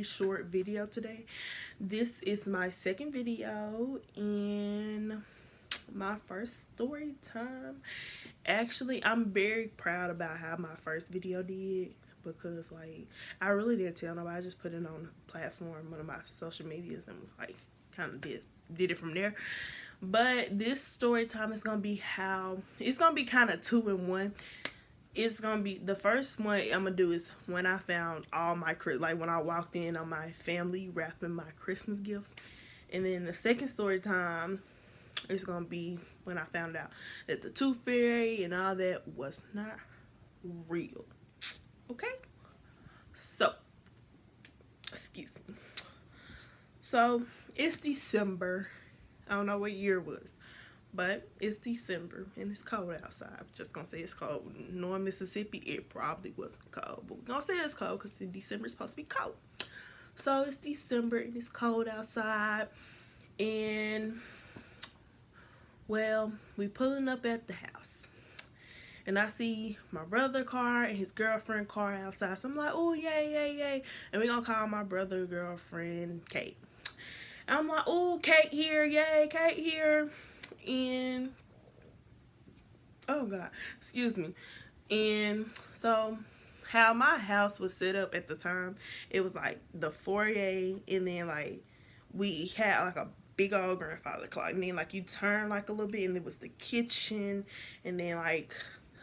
short video today. This is my second video and my first story time. Actually, I'm very proud about how my first video did because like I really didn't tell nobody. I just put it on a platform, one of my social medias, and was like kind of did it from there. But this story time is gonna be how it's gonna be kind of two in one. It's gonna be the first one I'm gonna do is when I found all my like when I walked in on my family wrapping my Christmas gifts, and then the second story time is gonna be when I found out that the tooth fairy and all that was not real. Okay, so excuse me. So it's December. I don't know what year it was, but it's December and it's cold outside. I'm just gonna say it's cold. Knowing Mississippi, it probably wasn't cold, but we're gonna say it's cold because December is supposed to be cold. So it's December and it's cold outside, and well, we pulling up at the house, and I see my brother car and his girlfriend car outside. So I'm like, oh yay, yay, yay, and we gonna call my brother girlfriend Kate. And I'm like, oh, Kate here, yay, Kate here. And oh god, excuse me. And so how my house was set up at the time, it was like the foyer, and then like we had like a big old grandfather clock, and then like you turn like a little bit and it was the kitchen, and then like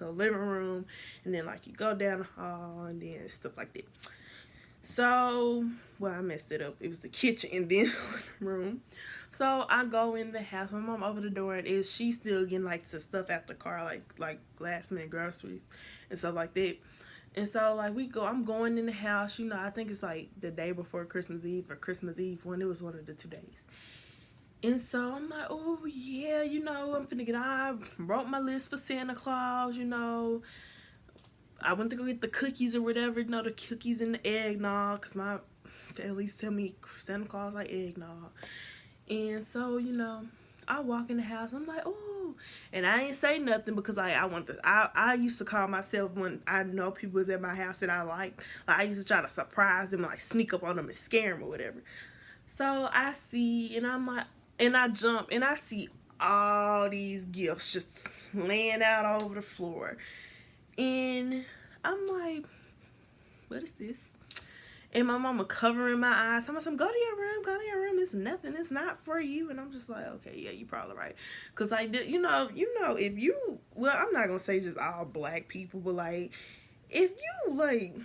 the living room, and then like you go down the hall and then stuff like that. So, well, I messed it up. It was the kitchen and then the living room. So I go in the house. My mom opened the door, and she's still getting like the stuff out the car, like last minute groceries and stuff like that. And so like we go, I'm going in the house. You know, I think it's like the day before Christmas Eve or Christmas Eve, when it was one of the 2 days. And so I'm like, oh yeah, you know, I'm finna get. I wrote my list for Santa Claus. You know, I went to go get the cookies or whatever, you know, the cookies and the eggnog, because my family tell me Santa Claus like eggnog. And so, you know, I walk in the house, I'm like, oh, and I ain't say nothing because I want this. I used to call myself, when I know people was at my house that I like I used to try to surprise them, like sneak up on them and scare them or whatever. So I see, and I'm like, and I jump, and I see all these gifts just laying out over the floor. And I'm like, what is this? And my mama covering my eyes. I'm like, go to your room, go to your room. It's nothing. It's not for you. And I'm just like, okay, yeah, you're probably right. Because I did, you know, if you, well, I'm not going to say just all black people, but like, if you like,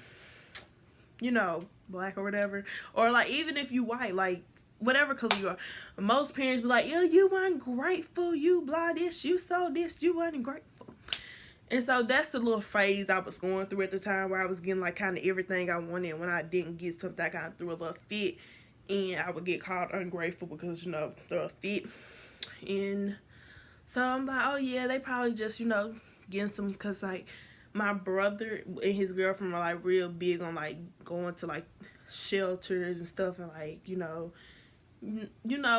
you know, black or whatever, or like, even if you white, like, whatever color you are, most parents be like, yo, you ungrateful, you blah this, you so this, you ungrateful. And so that's the little phase I was going through at the time, where I was getting like kind of everything I wanted. When I didn't get something, I kind of threw a little fit, and I would get called ungrateful because, you know, throw a fit. And so I'm like, oh yeah, they probably just, you know, getting some, because like my brother and his girlfriend are like real big on like going to like shelters and stuff, and like, you know,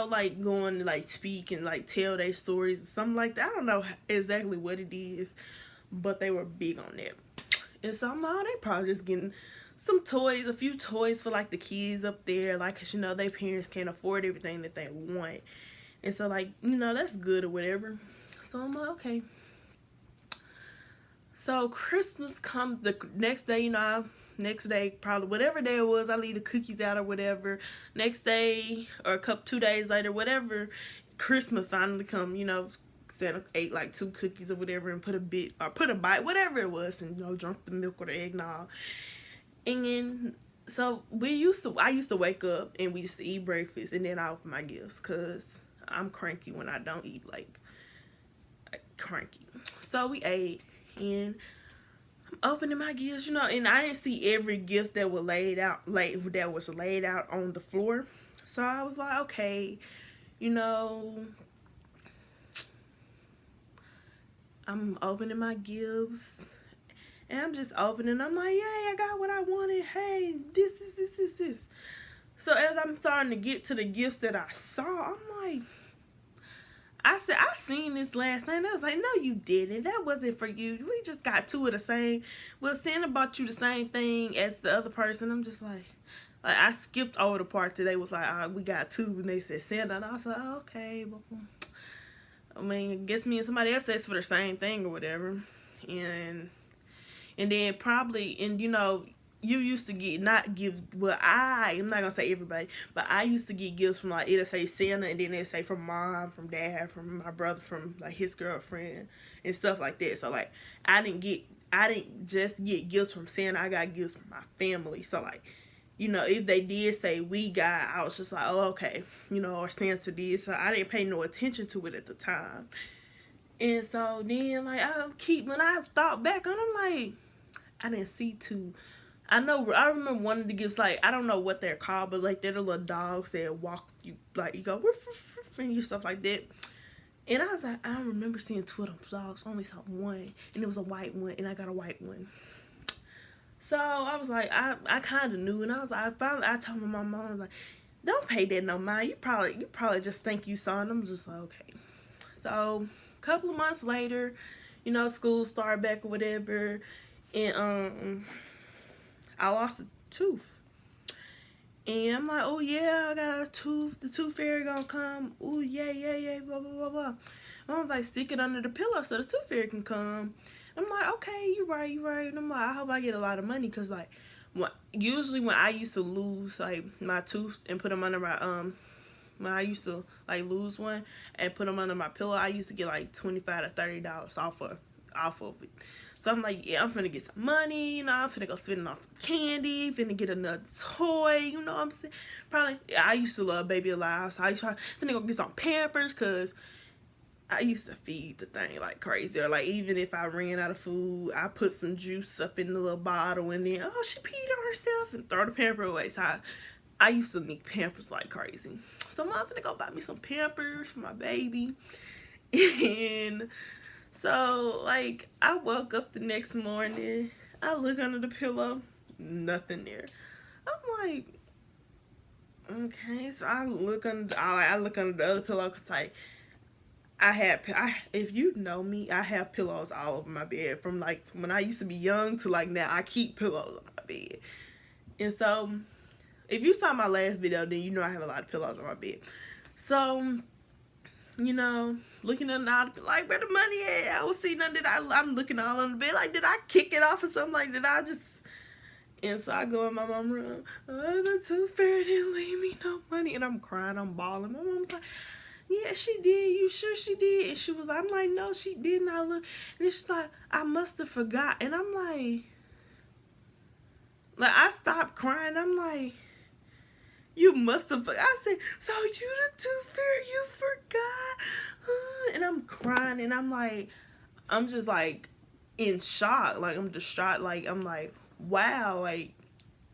like going to like speak and like tell their stories and something like that. I don't know exactly what it is, but they were big on that. And so I'm like, oh, they probably just getting some toys, a few toys for like the kids up there, like, cause you know their parents can't afford everything that they want. And so like, you know, that's good or whatever. So I'm like, okay. So Christmas comes the next day, you know, next day, probably whatever day it was, I leave the cookies out or whatever. Next day or 2 days later, whatever, Christmas finally come, you know, Santa ate like 2 cookies or whatever and put a bite, whatever it was, and, you know, drunk the milk or the eggnog. And so I used to wake up and we used to eat breakfast, and then I open my gifts because I'm cranky when I don't eat, like cranky. So we ate, and I'm opening my gifts, you know, and I didn't see every gift that was laid out on the floor. So I was like, okay, you know, I'm opening my gifts, and I'm just opening. I'm like, yay, I got what I wanted. Hey, this. So as I'm starting to get to the gifts that I saw, I'm like, I said, I seen this last night. And I was like, no, you didn't. That wasn't for you. We just got 2 of the same. Well, Santa bought you the same thing as the other person. I'm just like, Like, I skipped over the part that they was like, we got two, and they said Santa, and I was like, oh, okay, but I mean, I guess me and somebody else asked for the same thing or whatever, and then probably, and you know, you used to get not give. Well, I'm not gonna say everybody, but I used to get gifts from like it'll say Santa, and then it'll say from mom, from dad, from my brother, from like his girlfriend and stuff like that. So like I didn't just get gifts from Santa. I got gifts from my family. So like, you know, if they did say we got, I was just like, oh, okay, you know, or Santa did. So I didn't pay no attention to it at the time. And so then, like, when I thought back on, I'm like, I didn't see two. I remember one of the gifts, like, I don't know what they're called, but like, they're the little dogs that walk you, like, you go, woof, woof, woof, and you stuff like that. And I was like, I don't remember seeing two of them dogs. I only saw one, and it was a white one, and I got a white one. So I was like, I kind of knew, and I was like, I told my mom, I was like, don't pay that no mind. You probably just think you saw, and I'm just like, okay. So a couple of months later, you know, school started back or whatever, and I lost a tooth. And I'm like, oh yeah, I got a tooth. The tooth fairy gonna come. Oh yeah, blah blah blah blah. I was like, stick it under the pillow so the tooth fairy can come. I'm like, okay, you right. And I'm like, I hope I get a lot of money, cause like, usually when I used to lose like my tooth and put them under my when I used to like lose one and put them under my pillow, I used to get like $25 to $30 off of it. So I'm like, yeah, I'm finna get some money, you know, I'm finna go spend it on some candy, finna get another toy, you know what I'm saying? Probably, I used to love Baby Alive, so I used to finna go get some Pampers, because I used to feed the thing like crazy. Or like, even if I ran out of food, I put some juice up in the little bottle, and then, oh, she peed on herself, and throw the Pamper away. So I used to need Pampers like crazy. So I'm finna go buy me some Pampers for my baby. And so, like, I woke up the next morning, I look under the pillow, nothing there. I'm like, okay, so I look under the other pillow, because, like, if you know me, I have pillows all over my bed. From, like, when I used to be young to, like, now, I keep pillows on my bed. And so, if you saw my last video, then you know I have a lot of pillows on my bed. So, you know, looking at it, like, where the money at? I was seeing nothing. I'm looking all on the bed, like, did I kick it off or something? Like, did I just... And so I go in my mom's room, the tooth fairy didn't leave me no money. And I'm crying, I'm bawling. My mom's like, yeah, she did. You sure she did? And she was like, I'm like, no, she didn't. I look, and she's like, I must have forgot. And I'm like, I stopped crying. I'm like, you must have. I said, so you the tooth fairy, you forgot? And I'm crying, and I'm like, I'm just like in shock. Like, I'm distraught. Like, I'm like, wow. Like,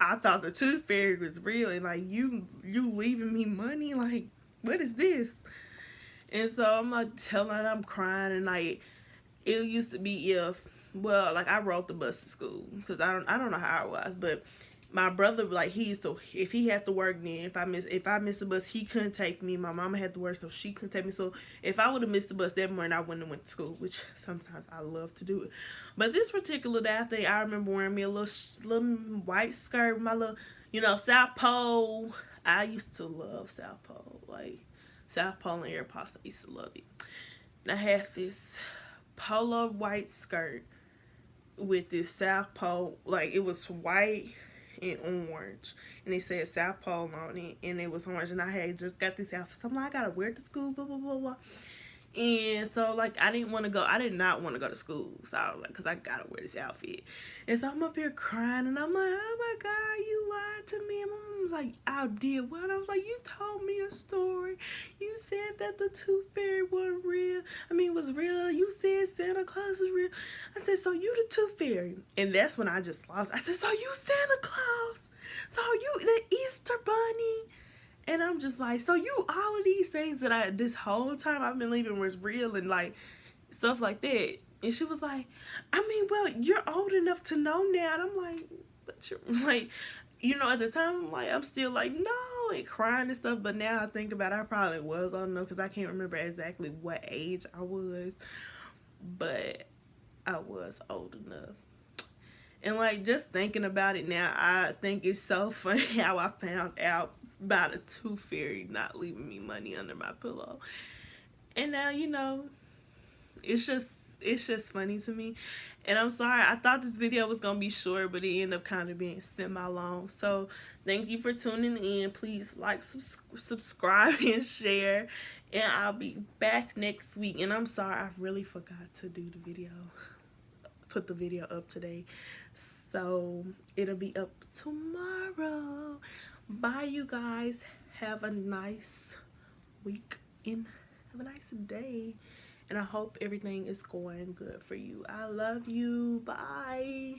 I thought the tooth fairy was real, and like, you leaving me money? Like, what is this? And so I'm like telling her, I'm crying, and like, it used to be like, I rode the bus to school, because I don't know how it was, but my brother, like, he used to, if he had to work, then if I missed the bus, he couldn't take me. My mama had to work, so she couldn't take me. So if I would have missed the bus that morning, I wouldn't have went to school, which sometimes I love to do it. But this particular day, I remember wearing me a little white skirt with my little, you know, South Pole. I used to love South Pole, like South Pole and Aeropostale. I used to love it. And I had this polo white skirt with this South Pole, like, it was white and orange, and they said South Pole on it, and it was orange, and I had just got this outfit, so I'm like, I gotta wear it to school, blah blah blah blah. And so, like, I did not want to go to school, so I was like, because I gotta wear this outfit. And so I'm up here crying, and I'm like, oh my God, you lied to me. And my mom was like, I did what? I was like, you told me a story. You said that the tooth fairy wasn't real. Was real. You said Santa Claus is real. I said, so you the tooth fairy. And that's when I just lost. I said, so you Santa Claus. So you the Easter bunny. And I'm just like, so you, all of these things that this whole time I've been leaving was real, and like stuff like that. And she was like, well, you're old enough to know now. And I'm like, but you're like, you know, at the time, I'm like, I'm still like, no, and crying and stuff. But now I think about it, I probably was old enough, because I can't remember exactly what age I was, but I was old enough. And like just thinking about it now, I think it's so funny how I found out about a tooth fairy not leaving me money under my pillow. And now, you know, it's just it's just funny to me. And I'm sorry, I thought this video was gonna be short, but it ended up kind of being semi long. So thank you for tuning in. Please like, subscribe, and share. And I'll be back next week. And I'm sorry, I really forgot to do the video, put the video up today. So it'll be up tomorrow. Bye, you guys. Have a nice week and have a nice day. And I hope everything is going good for you. I love you. Bye.